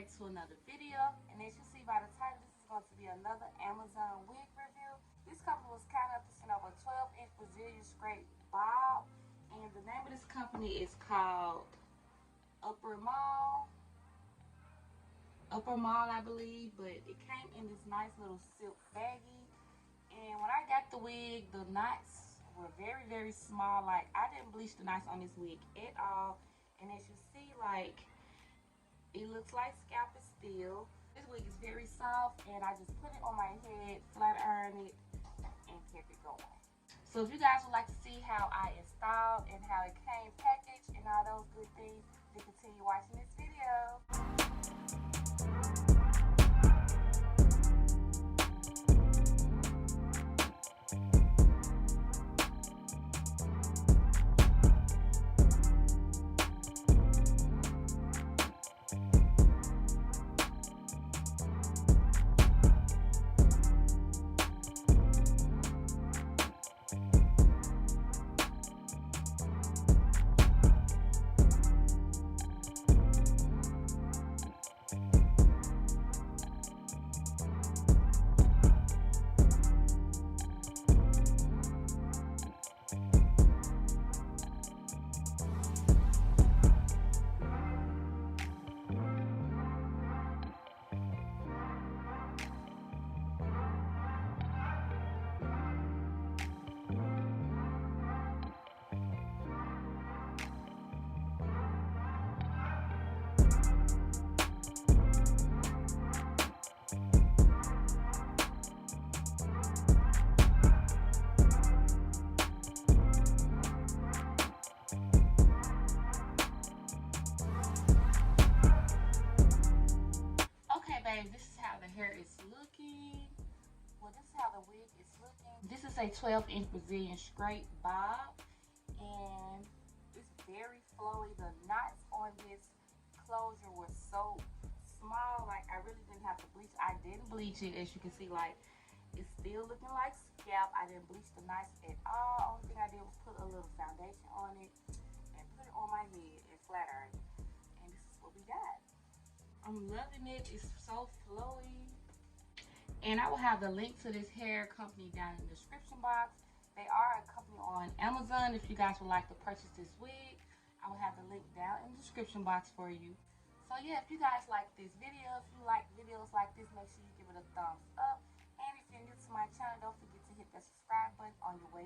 back to another video, and as you see by the title, this is going to be another Amazon wig review. This company was kind enough to send over a 12-inch Brazilian straight bob, and the name of this company is called Upermall, I believe, but it came in this nice little silk baggie. And when I got the wig, the knots were very small. Like, I didn't bleach the knots on this wig at all, and as you see, like, it looks like scalp is still. This wig is very soft, and I just put it on my head, flat iron it, and kept it going. So if you guys would like to see how I installed and how it came packaged and all those good things, then continue watching this video. This is how the hair is looking. Well, this is how the wig is looking. This is a 12-inch Brazilian straight bob, and it's very flowy. The knots on this closure were so small, like I really didn't have to bleach. I didn't bleach it, as you can see. Like, it's still looking like scalp. I didn't bleach the knots at all. Only thing I did was put a little foundation on it and put it on my head and flat iron it. And this is what we got. I'm loving it. It's so flowy. And I will have the link to this hair company down in the description box. They are a company on Amazon. If you guys would like to purchase this wig, I will have the link down in the description box for you. So yeah, if you guys like this video, if you like videos like this, make sure you give it a thumbs up. And if you're new to my channel, don't forget to hit that subscribe button on your way